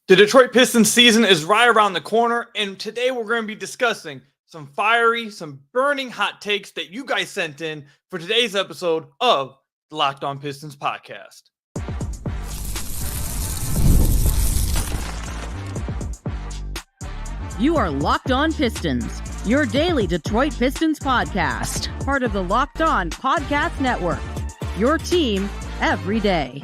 The Detroit Pistons season is right around the corner, and today we're going to be discussing some fiery, some burning hot takes that you guys sent in for today's episode of the Locked On Pistons podcast. You are Locked On Pistons, your daily Detroit Pistons podcast, part of the Locked On Podcast Network, your team every day.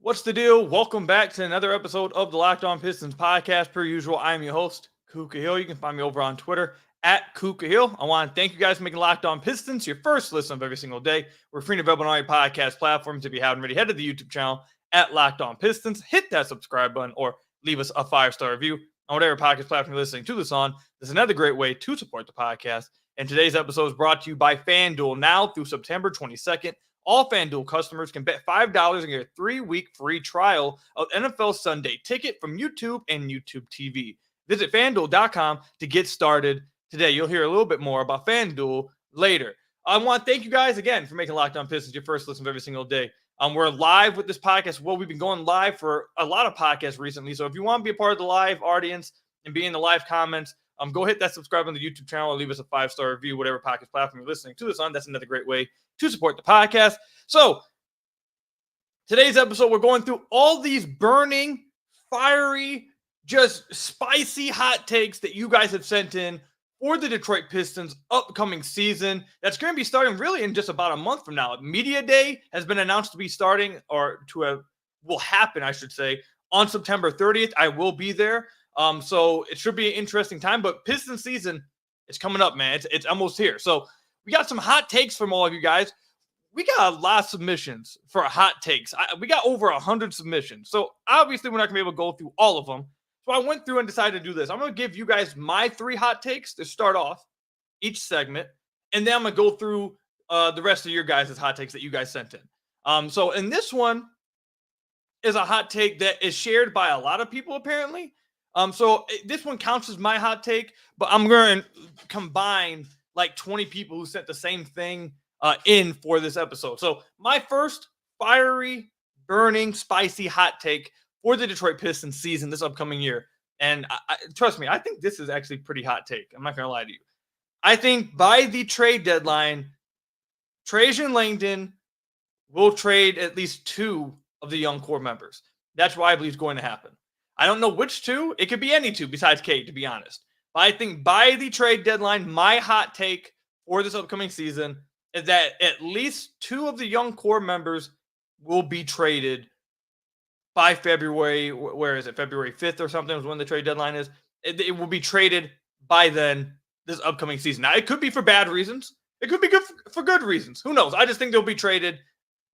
What's the deal? Welcome back to another episode of the Locked On Pistons podcast. Per usual, I'm your host, Kuka Hill. You can find me over on Twitter at Kuka Hill. I want to thank you guys for making Locked On Pistons your first listen of every single day. We're free and available on all your podcast platforms. If you haven't already, head to the YouTube channel at Locked On Pistons. Hit that subscribe button or leave us a 5-star review on whatever podcast platform you're listening to this on. There's another great way to support the podcast. And today's episode is brought to you by FanDuel. Now through September 22nd, all FanDuel customers can bet $5 and get a 3-week free trial of NFL Sunday Ticket from YouTube and YouTube TV. Visit FanDuel.com to get started today. You'll hear a little bit more about FanDuel later. I want to thank you guys again for making Locked On Pistons your first listen of every single day. We're live with this podcast. Well, we've been going live for a lot of podcasts recently. So if you want to be a part of the live audience and be in the live comments, go hit that subscribe on the YouTube channel or leave us a 5-star review, whatever podcast platform you're listening to this on. That's another great way to support the podcast. So today's episode, we're going through all these burning, fiery, just spicy hot takes that you guys have sent in for the Detroit Pistons upcoming season. That's going to be starting really in just about a month from now. Media Day has been announced to be starting, or will happen, I should say, on September 30th. I will be there. So it should be an interesting time, but Piston season is coming up, man. It's almost here. So we got some hot takes from all of you guys. We got a lot of submissions for hot takes. We got over 100 submissions. So obviously we're not going to be able to go through all of them. So I went through and decided to do this. I'm going to give you guys my 3 hot takes to start off each segment. And then I'm going to go through the rest of your guys' hot takes that you guys sent in. So in this one is a hot take that is shared by a lot of people apparently. So this one counts as my hot take, but I'm going to combine like 20 people who sent the same thing in for this episode. So my first fiery, burning, spicy hot take for the Detroit Pistons season this upcoming year. And trust me, I think this is actually a pretty hot take. I'm not going to lie to you. I think by the trade deadline, Trajan Langdon will trade at least 2 of the young core members. That's what I believe is going to happen. I don't know which 2. It could be any 2 besides Cade, to be honest. But I think by the trade deadline, my hot take for this upcoming season is that at least 2 of the young core members will be traded by February. Where is it? February 5th or something is when the trade deadline is. It will be traded by then this upcoming season. Now, it could be for bad reasons. It could be good for good reasons. Who knows? I just think they'll be traded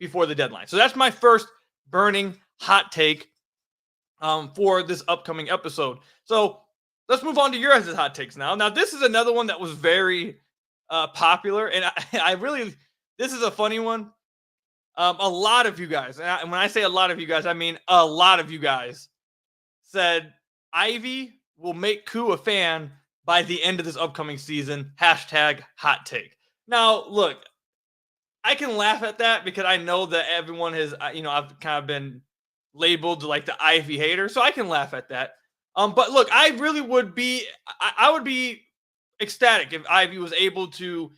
before the deadline. So that's my first burning hot take for this upcoming episode. So let's move on to your guys' hot takes now. Now, this is another one that was very popular, and I really, this is a funny one. A lot of you guys, and when I say a lot of you guys, I mean a lot of you guys, said Ivy will make Koo a fan by the end of this upcoming season. Hashtag hot take. Now, look, I can laugh at that because I know that everyone has, I've kind of been labeled like the Ivy hater, so I can laugh at that. But look, I really would be, I would be ecstatic if Ivy was able to,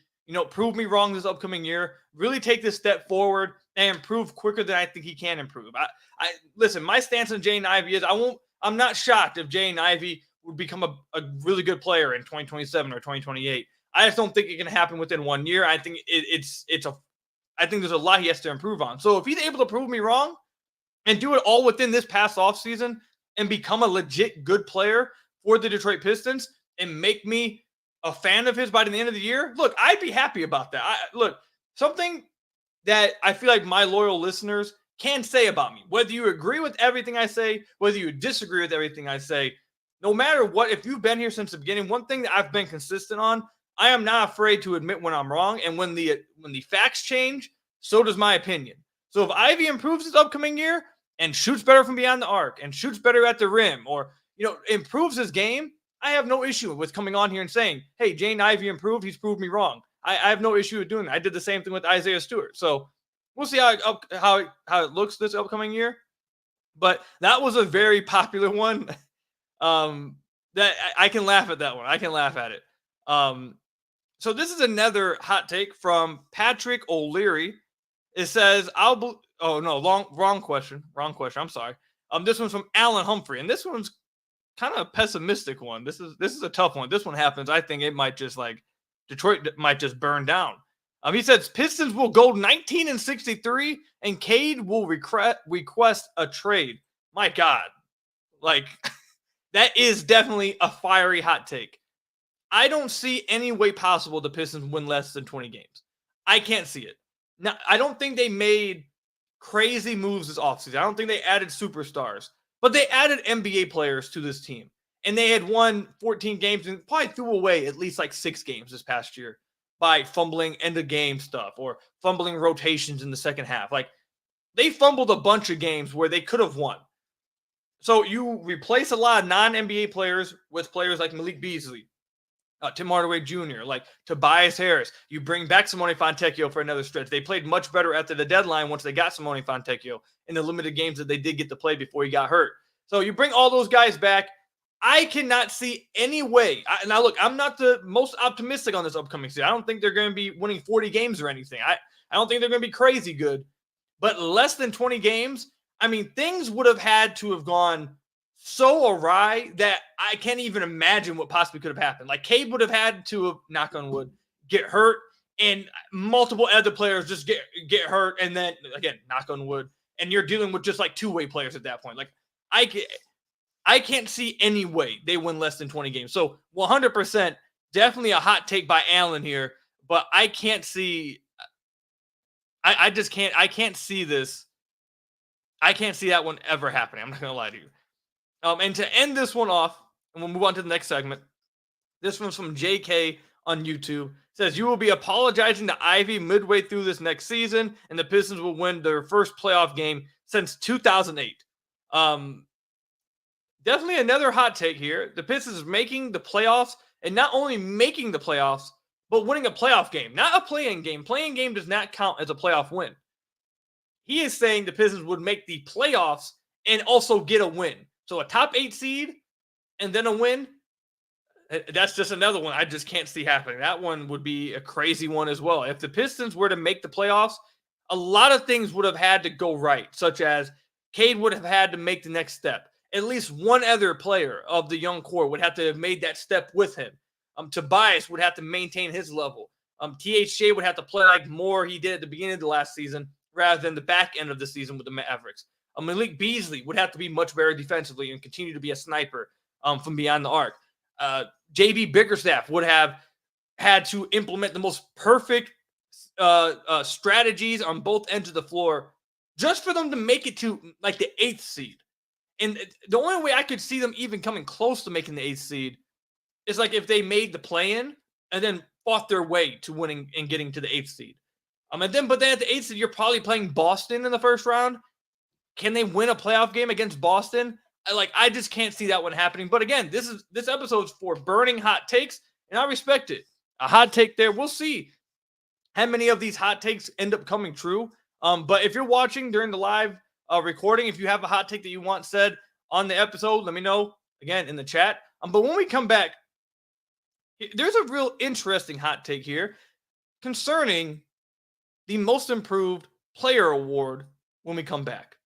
prove me wrong this upcoming year, really take this step forward and improve quicker than I think he can improve. Listen, my stance on Jaden Ivey is I'm not shocked if Jaden Ivey would become a really good player in 2027 or 2028. I just don't think it can happen within 1 year. I think I think there's a lot he has to improve on. So if he's able to prove me wrong and do it all within this past offseason and become a legit good player for the Detroit Pistons and make me a fan of his by the end of the year, look, I'd be happy about that. Look, something that I feel like my loyal listeners can say about me, whether you agree with everything I say, whether you disagree with everything I say, no matter what, if you've been here since the beginning, one thing that I've been consistent on, I am not afraid to admit when I'm wrong. And when the facts change, so does my opinion. So if Ivy improves this upcoming year and shoots better from beyond the arc and shoots better at the rim, or, improves his game, I have no issue with coming on here and saying, hey, Jaden Ivey improved. He's proved me wrong. I have no issue with doing that. I did the same thing with Isaiah Stewart. So we'll see how it looks this upcoming year. But that was a very popular one. That I can laugh at that one. I can laugh at it. So this is another hot take from Patrick O'Leary. It says, oh no, wrong question. I'm sorry. This one's from Alan Humphrey, and this one's kind of a pessimistic one. This is a tough one. This one happens. I think it might just Detroit might just burn down. He says Pistons will go 19-63, and Cade will request a trade. My God, that is definitely a fiery hot take. I don't see any way possible the Pistons win less than 20 games. I can't see it. Now, I don't think they made crazy moves this offseason. I don't think they added superstars, but they added NBA players to this team. And they had won 14 games and probably threw away at least 6 games this past year by fumbling end of game stuff or fumbling rotations in the second half. They fumbled a bunch of games where they could have won. So you replace a lot of non-NBA players with players like Malik Beasley, Tim Hardaway Jr., Tobias Harris. You bring back Simone Fontecchio for another stretch. They played much better after the deadline once they got Simone Fontecchio in the limited games that they did get to play before he got hurt. So you bring all those guys back. I cannot see any way. Now, look, I'm not the most optimistic on this upcoming season. I don't think they're going to be winning 40 games or anything. I don't think they're going to be crazy good. But less than 20 games, things would have had to have gone so awry that I can't even imagine what possibly could have happened. Cade would have had to have, knock on wood, get hurt, and multiple other players just get hurt, and then, again, knock on wood, and you're dealing with just two-way players at that point. I can't see any way they win less than 20 games. So 100%, definitely a hot take by Allen here, but I can't see – I just can't – I can't see this. I can't see that one ever happening. I'm not going to lie to you. And to end this one off, and we'll move on to the next segment, this one's from JK on YouTube. It says, you will be apologizing to Ivy midway through this next season, and the Pistons will win their first playoff game since 2008. Definitely another hot take here. The Pistons making the playoffs, and not only making the playoffs, but winning a playoff game. Not a play-in game. Play-in game does not count as a playoff win. He is saying the Pistons would make the playoffs and also get a win. So a top 8 seed and then a win, that's just another one I just can't see happening. That one would be a crazy one as well. If the Pistons were to make the playoffs, a lot of things would have had to go right, such as Cade would have had to make the next step. At least one other player of the young core would have to have made that step with him. Tobias would have to maintain his level. THJ would have to play more he did at the beginning of the last season rather than the back end of the season with the Mavericks. Malik Beasley would have to be much better defensively and continue to be a sniper from beyond the arc. JB Bickerstaff would have had to implement the most perfect strategies on both ends of the floor just for them to make it to the 8th seed. And the only way I could see them even coming close to making the 8th seed is if they made the play-in and then fought their way to winning and getting to the 8th seed. But then at the 8th seed, you're probably playing Boston in the first round. Can they win a playoff game against Boston? I just can't see that one happening. But again, this episode's for burning hot takes, and I respect it. A hot take there. We'll see how many of these hot takes end up coming true. But if you're watching during the live recording, if you have a hot take that you want said on the episode, let me know, again, in the chat. But when we come back, there's a real interesting hot take here concerning the Most Improved Player Award when we come back.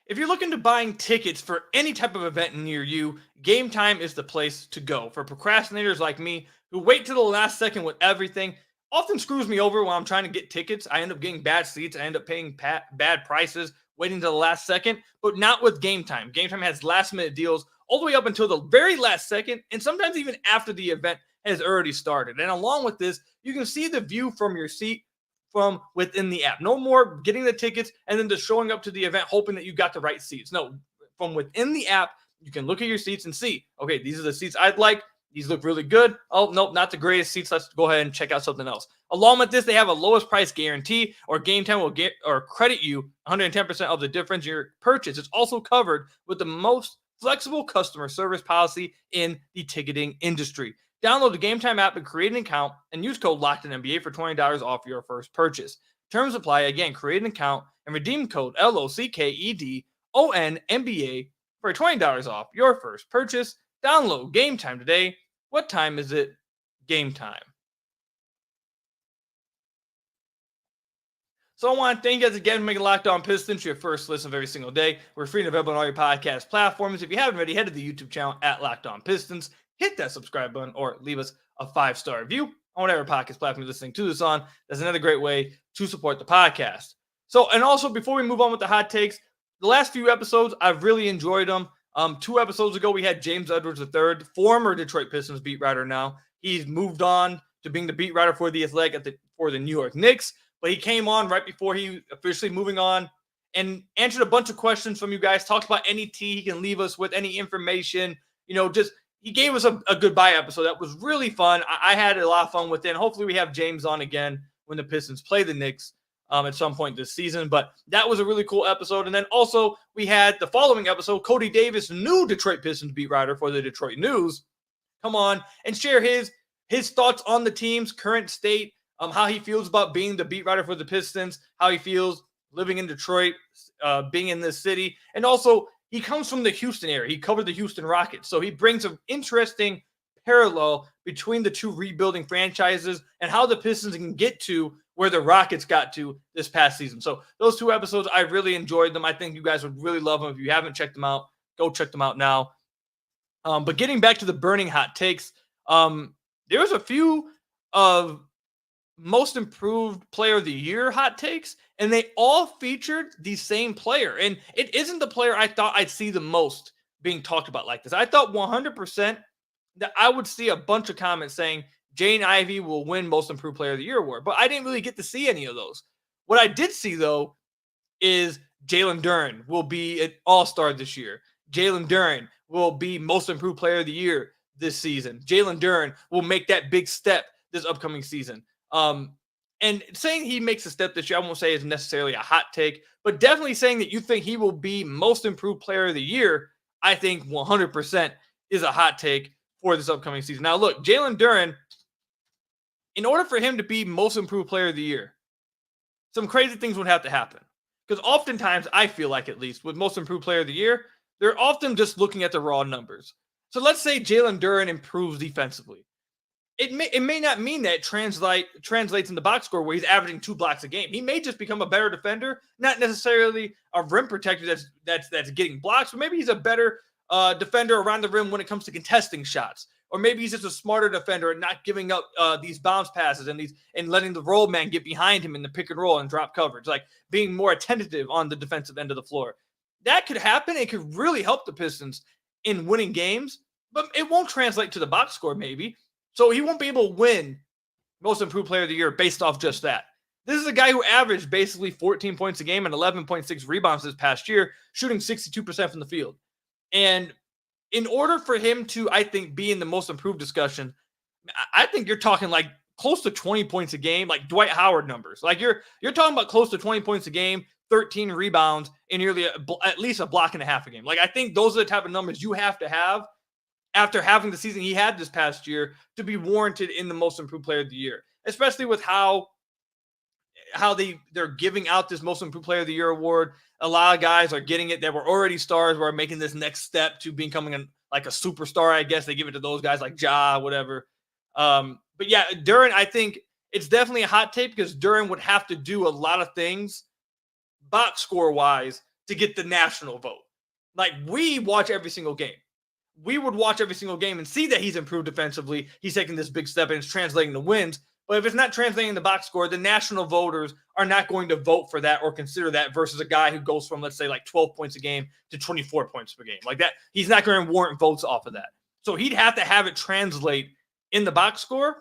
If you're looking to buying tickets for any type of event near you, Game Time is the place to go. For procrastinators like me who wait to the last second with everything, often screws me over when I'm trying to get tickets. I end up getting bad seats. I end up paying bad prices, waiting to the last second, but not with Game Time. Game Time has last-minute deals all the way up until the very last second, and sometimes even after the event has already started. And along with this, you can see the view from your seat from within the app. No more getting the tickets and then just showing up to the event hoping that you got the right seats. No, from within the app, you can look at your seats and see, okay, these are the seats I'd like. These look really good. Oh, nope, not the greatest seats. Let's go ahead and check out something else. Along with this, they have a lowest price guarantee, or Game Time will get or credit you 110% of the difference in your purchase. It's also covered with the most flexible customer service policy in the ticketing industry. Download the Game Time app and create an account and use code LOCKEDONNBA for $20 off your first purchase. Terms apply. Again, create an account and redeem code LOCKEDONNBA for $20 off your first purchase. Download Game Time today. What time is it? Game time. So I want to thank you guys again for making Locked On Pistons your first listen of every single day. We're free and available on all your podcast platforms. If you haven't already, head to the YouTube channel at Locked On Pistons. Hit that subscribe button or leave us a 5-star review on whatever podcast platform you're listening to this on. That's another great way to support the podcast. So, and also before we move on with the hot takes, the last few episodes, I've really enjoyed them. 2 episodes ago, we had James Edwards III, former Detroit Pistons beat writer now. He's moved on to being the beat writer for The Athletic for the New York Knicks. But he came on right before he officially moving on and answered a bunch of questions from you guys, talked about any tea he can leave us with, any information, just he gave us a goodbye episode that was really fun. I had a lot of fun with it. And hopefully we have James on again when the Pistons play the Knicks at some point this season. But that was a really cool episode. And then also we had the following episode, Cody Davis, new Detroit Pistons beat writer for the Detroit News, come on and share his thoughts on the team's current state, how he feels about being the beat writer for the Pistons, how he feels living in Detroit, being in this city. And also, he comes from the Houston area. He covered the Houston Rockets. So he brings an interesting parallel between the two rebuilding franchises and how the Pistons can get to where the Rockets got to this past season. So those 2 episodes, I really enjoyed them. I think you guys would really love them. If you haven't checked them out, go check them out now. But getting back to the burning hot takes, there's a few of most improved player of the year hot takes, and they all featured the same player. And it isn't the player I thought I'd see the most being talked about like this. I thought 100% that I would see a bunch of comments saying Jane Ivey will win most improved player of the year award, but I didn't really get to see any of those. What I did see though is Jalen Duren will be an all-star this year. Jalen Duren will be most improved player of the year this season. Jalen Duren will make that big step this upcoming season. And saying he makes a step this year, I won't say is necessarily a hot take, but definitely saying that you think he will be most improved player of the year, I think 100% is a hot take for this upcoming season. Now, look, Jalen Duren, in order for him to be most improved player of the year, some crazy things would have to happen. Because oftentimes, I feel like at least, with most improved player of the year, they're often just looking at the raw numbers. So let's say Jalen Duren improves defensively. It may not mean that translates in the box score where he's averaging 2 blocks a game. He may just become a better defender, not necessarily a rim protector that's getting blocks, but maybe he's a better defender around the rim when it comes to contesting shots. Or maybe he's just a smarter defender and not giving up these bounce passes and letting the roll man get behind him in the pick and roll and drop coverage, like being more attentive on the defensive end of the floor. That could happen. It could really help the Pistons in winning games, but it won't translate to the box score maybe. So he won't be able to win most improved player of the year based off just that. This is a guy who averaged basically 14 points a game and 11.6 rebounds this past year, shooting 62% from the field. And in order for him to, I think, be in the most improved discussion, I think you're talking like close to 20 points a game, like Dwight Howard numbers. Like you're talking about close to 20 points a game, 13 rebounds, and nearly at least a block and a half a game. Like I think those are the type of numbers you have to have after having the season he had this past year to be warranted in the most improved player of the year, especially with how they're giving out this most improved player of the year award. A lot of guys are getting it that were already stars, were making this next step to becoming like a superstar. I guess they give it to those guys like Ja, whatever. But yeah, Duren, I think it's definitely a hot take because Duren would have to do a lot of things box score wise to get the national vote. Like we watch every single game. We would watch every single game and see that he's improved defensively. He's taking this big step and it's translating to wins. But if it's not translating the box score, the national voters are not going to vote for that or consider that versus a guy who goes from, let's say, like 12 points a game to 24 points per game. Like that, he's not going to warrant votes off of that. So he'd have to have it translate in the box score.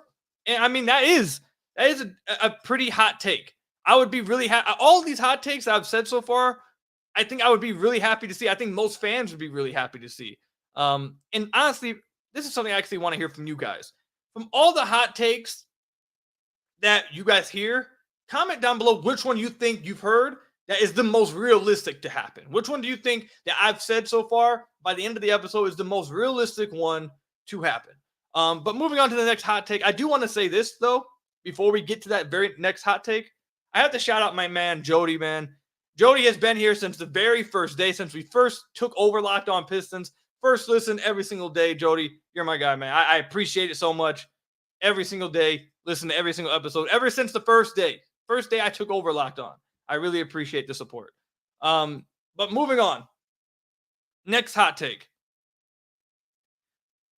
And I mean, that is a pretty hot take. I would be really happy. All of these hot takes I've said so far, I think I would be really happy to see. I think most fans would be really happy to see. And honestly, this is something I actually want to hear from you guys. From all the hot takes that you guys hear, comment down below which one you think you've heard that is the most realistic to happen. Which one do you think that I've said so far by the end of the episode is the most realistic one to happen? But moving on to the next hot take, I do want to say this though, before we get to that very next hot take, I have to shout out my man, Jody, man. Jody has been here since the very first day, since we first took over Locked On Pistons. First listen every single day. Jody, you're my guy, man. I appreciate it so much. Every single day, listen to every single episode, ever since the first day. First day I took over Locked On. I really appreciate the support. But moving on. Next hot take.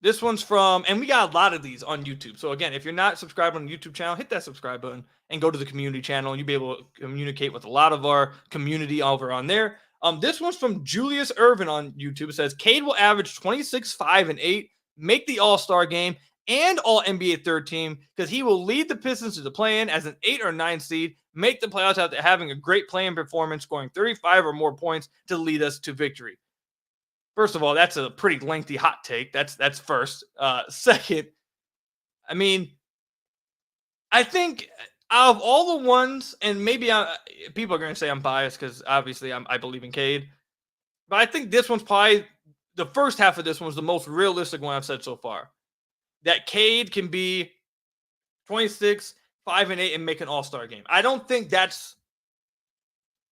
This one's from, and we got a lot of these on YouTube. So again, if you're not subscribed on the YouTube channel, hit that subscribe button and go to the community channel, and you'll be able to communicate with a lot of our community over on there. This one's from Julius Irvin on YouTube. It says, Cade will average 26, 5, and 8, make the All-Star game and All-NBA third team, because he will lead the Pistons to the play-in as an 8 or 9 seed, make the playoffs after having a great play-in performance, scoring 35 or more points to lead us to victory. First of all, that's a pretty lengthy hot take. That's first. Second, I mean, I think out of all the ones, and maybe people are going to say I'm biased because obviously I believe in Cade, but I think this one's probably, the first half of this one was the most realistic one I've said so far. That Cade can be 26, 5, and 8 and make an All-Star game. I don't think that's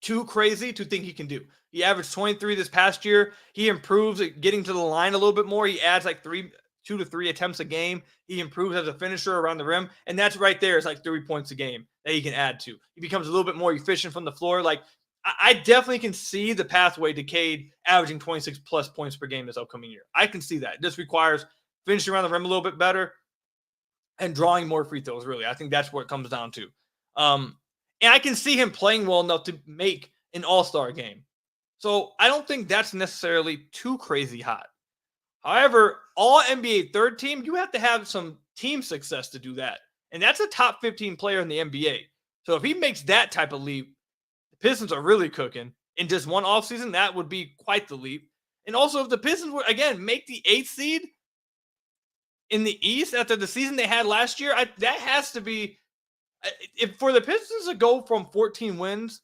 too crazy to think he can do. He averaged 23 this past year. He improves at getting to the line a little bit more. He adds like 2 to 3 attempts a game. He improves as a finisher around the rim. And that's right there. It's like 3 points a game that he can add to. He becomes a little bit more efficient from the floor. Like, I definitely can see the pathway to Cade averaging 26 plus points per game this upcoming year. I can see that. This requires finishing around the rim a little bit better and drawing more free throws, really. I think that's what it comes down to. And I can see him playing well enough to make an All-Star game. So I don't think that's necessarily too crazy hot. However, all NBA third team, you have to have some team success to do that. And that's a top 15 player in the NBA. So if he makes that type of leap, the Pistons are really cooking. In just one offseason, that would be quite the leap. And also, if the Pistons would, again, make the 8th seed in the East after the season they had last year, that has to be, if for the Pistons to go from 14 wins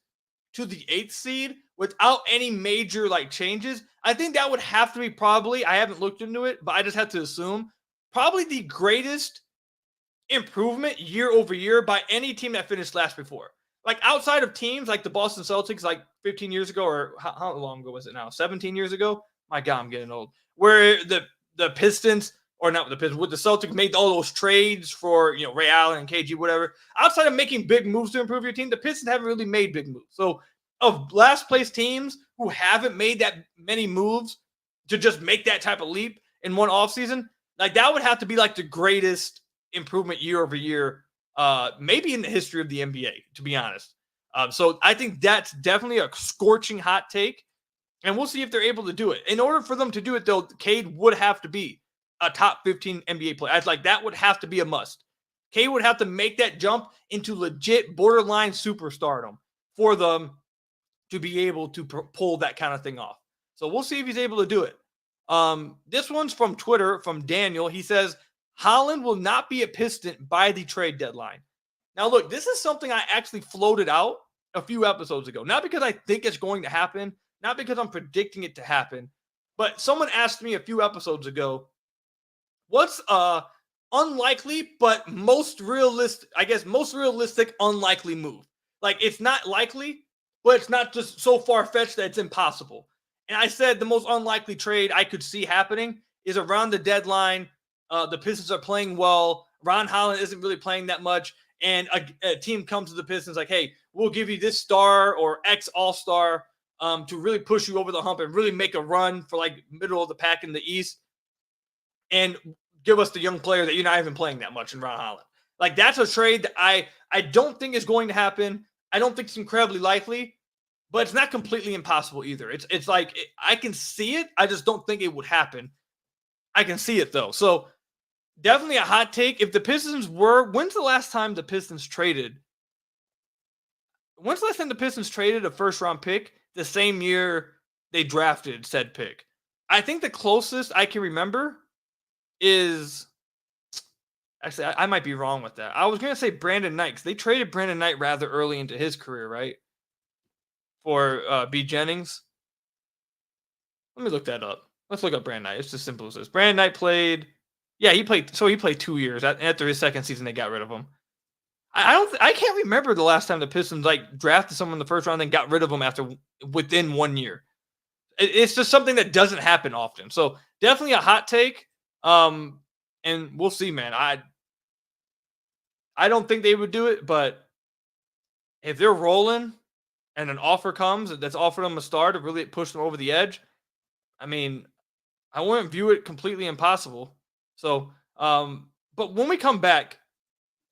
to the 8th seed without any major changes, I think that would have to be probably, I haven't looked into it, but I just have to assume, probably the greatest improvement year over year by any team that finished last before. Like outside of teams like the Boston Celtics, like 15 years ago, or how long ago was it now? 17 years ago? My God, I'm getting old. Where the Pistons, or not the Pistons, with the Celtics made all those trades for, Ray Allen and KG, whatever. Outside of making big moves to improve your team, the Pistons haven't really made big moves. So of last place teams who haven't made that many moves to just make that type of leap in one offseason, that would have to be the greatest improvement year over year, maybe in the history of the NBA, to be honest. So I think that's definitely a scorching hot take, and we'll see if they're able to do it. In order for them to do it, though, Cade would have to be a top 15 NBA player. That would have to be a must. Cade would have to make that jump into legit borderline superstardom for them to be able to pull that kind of thing off. So we'll see if he's able to do it. This one's from Twitter, from Daniel. He says, Holland will not be a Piston by the trade deadline. Now, look, this is something I actually floated out a few episodes ago. Not because I think it's going to happen, not because I'm predicting it to happen, but someone asked me a few episodes ago, what's unlikely but most realistic unlikely move? It's not likely, but it's not just so far-fetched that it's impossible. And I said the most unlikely trade I could see happening is around the deadline. The Pistons are playing well. Ron Holland isn't really playing that much. And a team comes to the Pistons hey, we'll give you this star or X all-star to really push you over the hump and really make a run for middle of the pack in the East. And give us the young player that you're not even playing that much in Ron Holland. That's a trade that I don't think is going to happen. I don't think it's incredibly likely, but it's not completely impossible either. It's I can see it. I just don't think it would happen. I can see it though. So definitely a hot take. If the Pistons when's the last time the Pistons traded? When's the last time the Pistons traded a first round pick the same year they drafted said pick? I think the closest I can remember is, actually, I might be wrong with that. I was going to say Brandon Knight, because they traded Brandon Knight rather early into his career, right? For B. Jennings. Let me look that up. Let's look up Brandon Knight. It's as simple as this. Brandon Knight played 2 years. After his second season, they got rid of him. I can't remember the last time the Pistons like drafted someone in the first round and got rid of them within 1 year. It's just something that doesn't happen often. So definitely a hot take. And we'll see, man. I don't think they would do it, but if they're rolling and an offer comes that's offered them a star to really push them over the edge, I mean, I wouldn't view it completely impossible. So, but when we come back,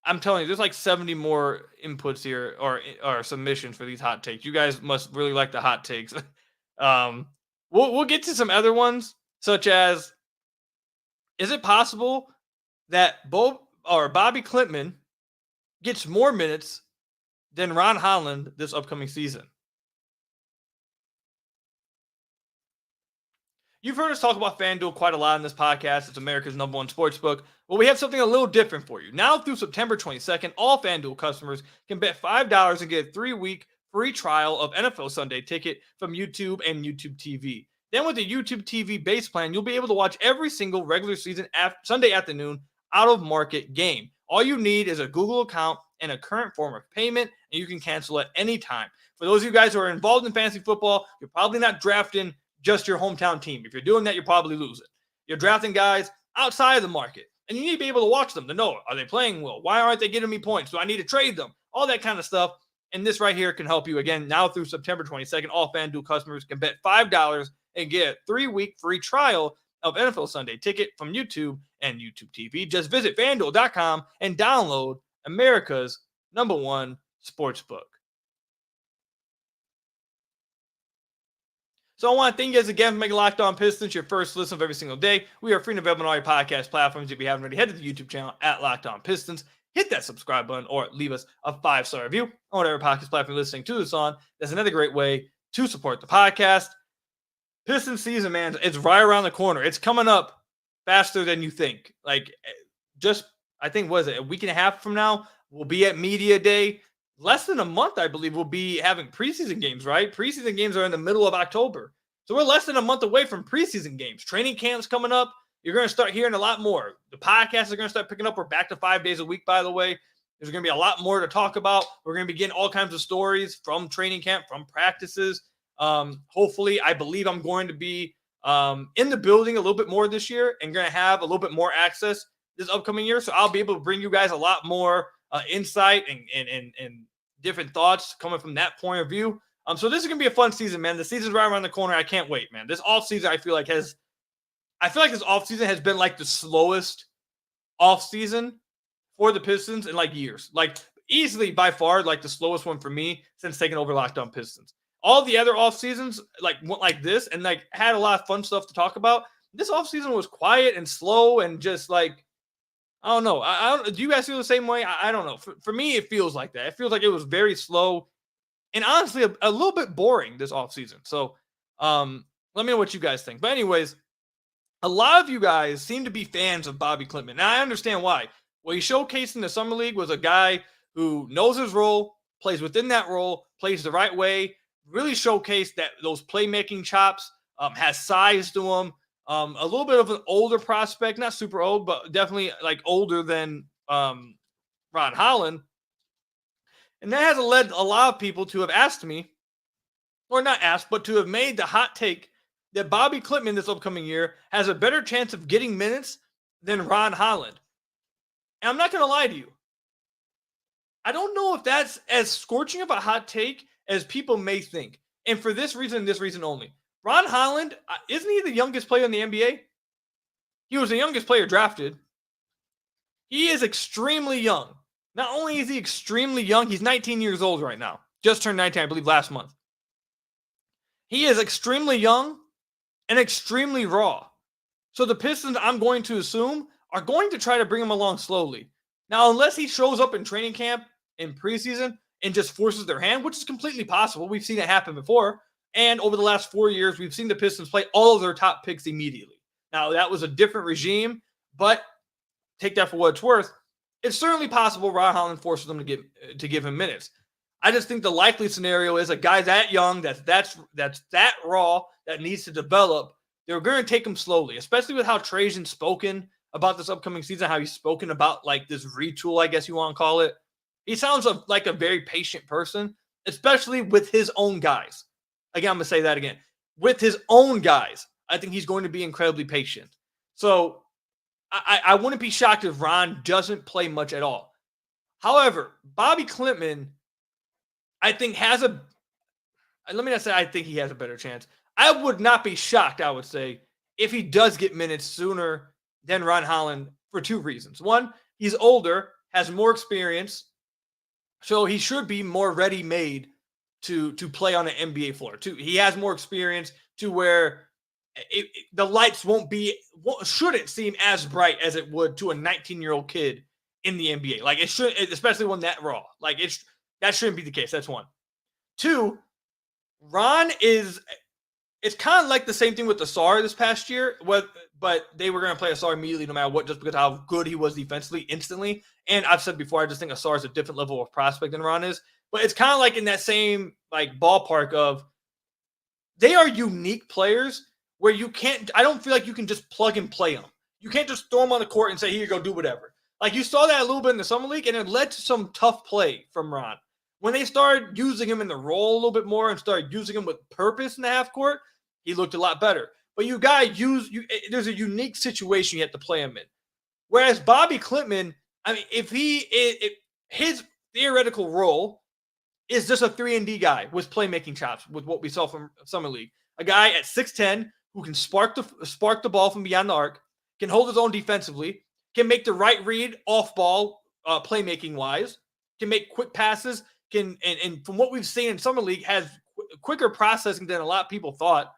I'm telling you, there's like 70 more inputs here or submissions for these hot takes. You guys must really like the hot takes. We'll get to some other ones, such as, is it possible that Bobby Klintman gets more minutes than Ron Holland this upcoming season? You've heard us talk about FanDuel quite a lot in this podcast. It's America's #1 sportsbook. Well, we have something a little different for you. Now through September 22nd, all FanDuel customers can bet $5 and get a 3-week free trial of NFL Sunday Ticket from YouTube and YouTube TV. Then with the YouTube TV base plan, you'll be able to watch every single regular season Sunday afternoon out-of-market game. All you need is a Google account and a current form of payment, and you can cancel at any time. For those of you guys who are involved in fantasy football, you're probably not drafting just your hometown team. If you're doing that, you're probably losing. You're drafting guys outside of the market, and you need to be able to watch them to know, are they playing well? Why aren't they getting me points? Do I need to trade them? All that kind of stuff. And this right here can help you. Again, now through September 22nd, all FanDuel customers can bet $5 and get a 3-week free trial of NFL Sunday Ticket from YouTube and YouTube TV. Just visit FanDuel.com and download America's #1 sportsbook. So I want to thank you guys again for making Locked On Pistons your first listen of every single day. We are free and available on all your podcast platforms. If you haven't already, head to the YouTube channel at Locked On Pistons. Hit that subscribe button or leave us a 5-star review on whatever podcast platform you're listening to this on. That's another great way to support the podcast. Pistons season, man, it's right around the corner. It's coming up faster than you think. Like, I think, what is it, a week and a half from now, we'll be at Media Day. Less than a month, I believe, we'll be having preseason games, right? Preseason games are in the middle of October. So we're less than a month away from preseason games. Training camp's coming up. You're going to start hearing a lot more. The podcasts are going to start picking up. We're back to 5 days a week, by the way. There's going to be a lot more to talk about. We're going to be getting all kinds of stories from training camp, from practices. Hopefully, I believe I'm going to be in the building a little bit more this year and going to have a little bit more access this upcoming year. So I'll be able to bring you guys a lot more insight and different thoughts coming from that point of view. So this is going to be a fun season, man. The season's right around the corner. I can't wait, man. This offseason, I feel like this offseason has been like the slowest offseason for the Pistons in like years. Like easily by far like the slowest one for me since taking over Locked On Pistons. All the other off seasons like went like this and like had a lot of fun stuff to talk about. This off season was quiet and slow and just like, I don't know. I don't. Do you guys feel the same way? I don't know. For me, it feels like that. It feels like it was very slow and honestly a little bit boring this off season. So let me know what you guys think. But anyways, a lot of you guys seem to be fans of Bobby Klintman. Now I understand why. What he showcased in the summer league was a guy who knows his role, plays within that role, plays the right way. Really showcased that those playmaking chops, has size to him. A little bit of an older prospect, not super old, but definitely like older than Ron Holland. And that has led a lot of people to have asked me, or not asked, but to have made the hot take that Bobby Klintman this upcoming year has a better chance of getting minutes than Ron Holland. And I'm not going to lie to you. I don't know if that's as scorching of a hot take as people may think. And for this reason only. Ron Holland, isn't he the youngest player in the NBA? He was the youngest player drafted. He is extremely young. Not only is he extremely young, he's 19 years old right now. Just turned 19, I believe, last month. He is extremely young and extremely raw. So the Pistons, I'm going to assume, are going to try to bring him along slowly. Now, unless he shows up in training camp in preseason and just forces their hand, which is completely possible. We've seen it happen before. And over the last 4 years, we've seen the Pistons play all of their top picks immediately. Now, that was a different regime, but take that for what it's worth. It's certainly possible Ron Holland forces them to give him minutes. I just think the likely scenario is a guy that young, that's that raw, that needs to develop. They're going to take him slowly, especially with how Trajan's spoken about this upcoming season, how he's spoken about like this retool, I guess you want to call it. He sounds like a very patient person, especially with his own guys. Again, I'm going to say that again. With his own guys, I think he's going to be incredibly patient. So I wouldn't be shocked if Ron doesn't play much at all. However, Bobby Klintman, I think let me not say I think he has a better chance. I would not be shocked, I would say, if he does get minutes sooner than Ron Holland for two reasons. One, he's older, has more experience, so he should be more ready-made to play on an NBA floor. Two, he has more experience to where the lights shouldn't seem as bright as it would to a 19-year-old kid in the NBA. Like it should, especially when that raw. Like that shouldn't be the case. That's one. Two, Ron it's kind of like the same thing with Asar this past year, but they were going to play Asar immediately no matter what, just because of how good he was defensively instantly. And I've said before, I just think Asar is a different level of prospect than Ron is. But it's kind of like in that same like ballpark of they are unique players where I don't feel like you can just plug and play them. You can't just throw them on the court and say, here you go, do whatever. Like you saw that a little bit in the Summer League, and it led to some tough play from Ron. When they started using him in the role a little bit more and started using him with purpose in the half court, he looked a lot better. But there's a unique situation you have to play him in. Whereas Bobby Klintman, I mean, his theoretical role is just a 3-and-D guy with playmaking chops, with what we saw from Summer League. A guy at 6'10" who can spark the ball from beyond the arc, can hold his own defensively, can make the right read off ball, playmaking wise, can make quick passes, and from what we've seen in Summer League, has quicker processing than a lot of people thought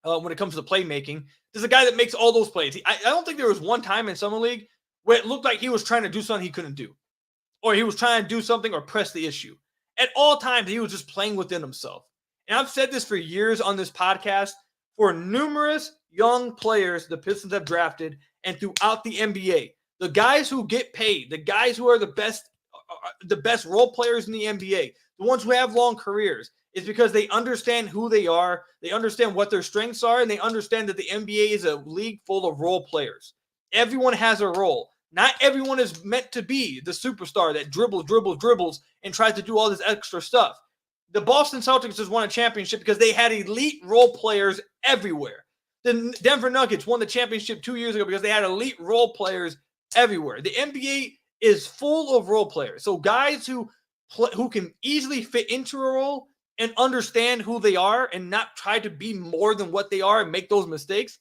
when it comes to playmaking. There's a guy that makes all those plays. I don't think there was one time in Summer League where it looked like he was trying to do something he couldn't do, or he was trying to do something or press the issue. At all times, he was just playing within himself. And I've said this for years on this podcast, for numerous young players the Pistons have drafted and throughout the NBA, the guys who get paid, the guys who are the best role players in the NBA, the ones who have long careers, is because they understand who they are, they understand what their strengths are, and they understand that the NBA is a league full of role players. Everyone has a role. Not everyone is meant to be the superstar that dribbles, and tries to do all this extra stuff. The Boston Celtics just won a championship because they had elite role players everywhere. The Denver Nuggets won the championship 2 years ago because they had elite role players everywhere. The NBA is full of role players. So guys who can easily fit into a role and understand who they are and not try to be more than what they are and make those mistakes,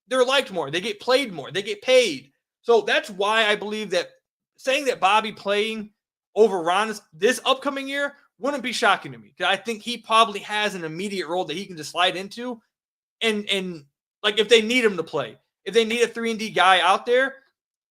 they're liked more. They get played more. They get paid. So that's why I believe that saying that Bobby playing over Ron this upcoming year wouldn't be shocking to me. Because I think he probably has an immediate role that he can just slide into. And like if they need him to play, if they need a 3-and-D guy out there,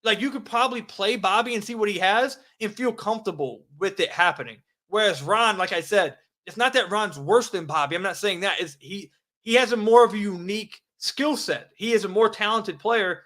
like you could probably play Bobby and see what he has and feel comfortable with it happening. Whereas Ron, like I said, it's not that Ron's worse than Bobby. I'm not saying that. He has a more of a unique skill set. He is a more talented player,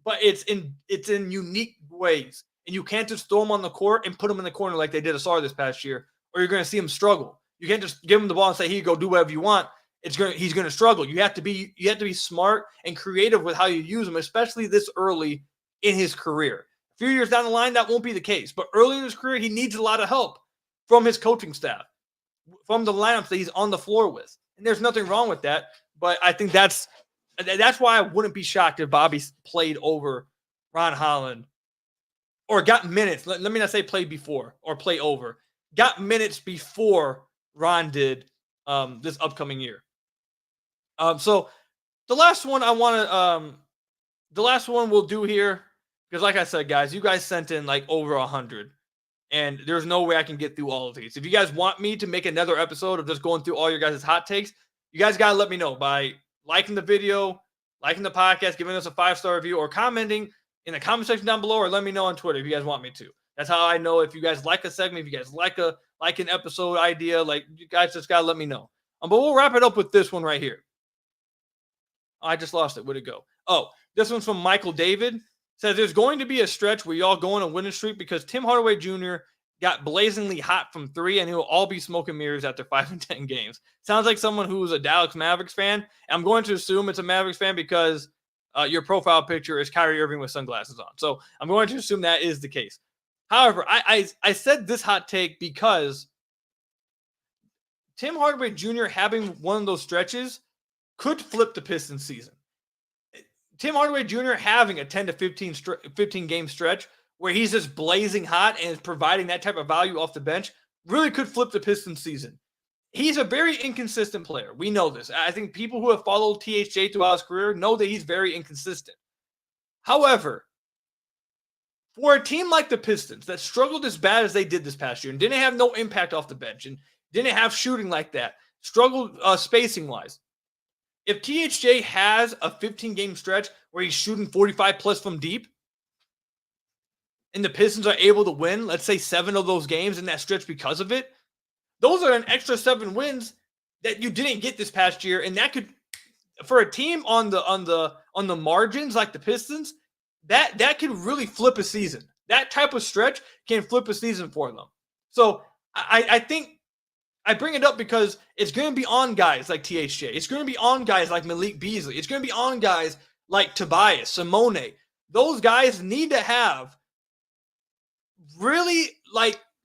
but it's in unique ways. And you can't just throw him on the court and put him in the corner like they did Asar this past year, or you're going to see him struggle. You can't just give him the ball and say, "Here, go do whatever you want." He's going to struggle. You have to be smart and creative with how you use him, especially this early in his career. A few years down the line, that won't be the case. But early in his career, he needs a lot of help from his coaching staff, from the lineups that he's on the floor with. And there's nothing wrong with that. But I think that's why I wouldn't be shocked if Bobby played over Ron Holland or got minutes. Let me not say played before or play over. Got minutes before Ron did this upcoming year. So the last one we'll do here, because like I said, guys, you guys sent in like over 100, and there's no way I can get through all of these. If you guys want me to make another episode of just going through all your guys' hot takes, you guys got to let me know by liking the video, liking the podcast, giving us a 5-star review, or commenting in the comment section down below, or let me know on Twitter if you guys want me to. That's how I know if you guys like a segment, if you guys like an episode idea, like you guys just got to let me know. But we'll wrap it up with this one right here. I just lost it. Where'd it go? Oh, this one's from Michael David. Says there's going to be a stretch where y'all go on a winning streak because Tim Hardaway Jr. got blazingly hot from 3, and he'll all be smoking mirrors after 5 and 10 games. Sounds like someone who's a Dallas Mavericks fan. I'm going to assume it's a Mavericks fan because your profile picture is Kyrie Irving with sunglasses on. So I'm going to assume that is the case. However, I said this hot take because Tim Hardaway Jr. having one of those stretches could flip the Pistons season. Tim Hardaway Jr. having a 10 to 15 game stretch where he's just blazing hot and is providing that type of value off the bench really could flip the Pistons season. He's a very inconsistent player. We know this. I think people who have followed THJ throughout his career know that he's very inconsistent. However, for a team like the Pistons that struggled as bad as they did this past year and didn't have no impact off the bench and didn't have shooting like that, struggled spacing-wise, if THJ has a 15-game stretch where he's shooting 45 plus from deep and the Pistons are able to win, let's say 7 of those games in that stretch because of it, those are an extra 7 wins that you didn't get this past year, and that could, for a team on the margins like the Pistons, that could really flip a season. That type of stretch can flip a season for them. So I think I bring it up because it's going to be on guys like THJ. It's going to be on guys like Malik Beasley. It's going to be on guys like Tobias, Simone. Those guys need to have really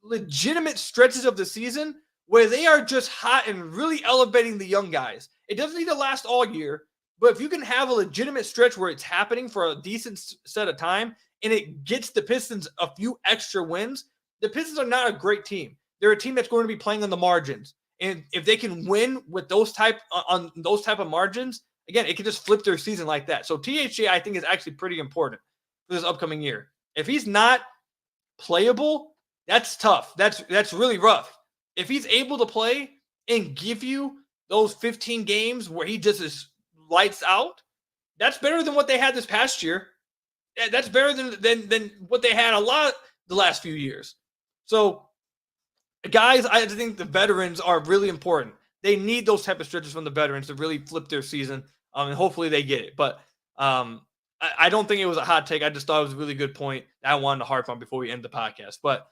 legitimate stretches of the season where they are just hot and really elevating the young guys. It doesn't need to last all year, but if you can have a legitimate stretch where it's happening for a decent set of time and it gets the Pistons a few extra wins, the Pistons are not a great team. They're a team that's going to be playing on the margins. And if they can win with those type of margins, again, it can just flip their season like that. So THJ, I think, is actually pretty important for this upcoming year. If he's not playable, that's tough. That's really rough. If he's able to play and give you those 15 games where he just is lights out, that's better than what they had this past year. That's better than what they had a lot the last few years. So, guys, I think the veterans are really important. They need those type of stretches from the veterans to really flip their season, and hopefully they get it. But I don't think it was a hot take. I just thought it was a really good point that I wanted to harp on before we end the podcast. But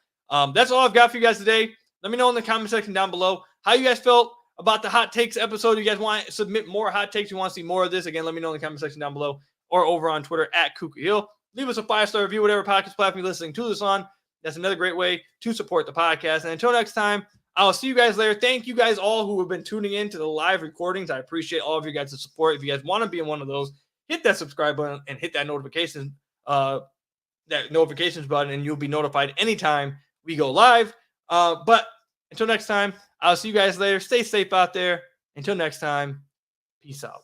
that's all I've got for you guys today. Let me know in the comment section down below how you guys felt about the hot takes episode. You guys want to submit more hot takes? You want to see more of this? Again, let me know in the comment section down below or over on Twitter at Kuka Hill. Leave us a 5-star review, whatever podcast platform you're listening to this on. That's another great way to support the podcast. And until next time, I'll see you guys later. Thank you guys all who have been tuning in to the live recordings. I appreciate all of you guys' support. If you guys want to be in one of those, hit that subscribe button and hit that notifications button, and you'll be notified anytime we go live. But until next time, I'll see you guys later. Stay safe out there. Until next time, peace out.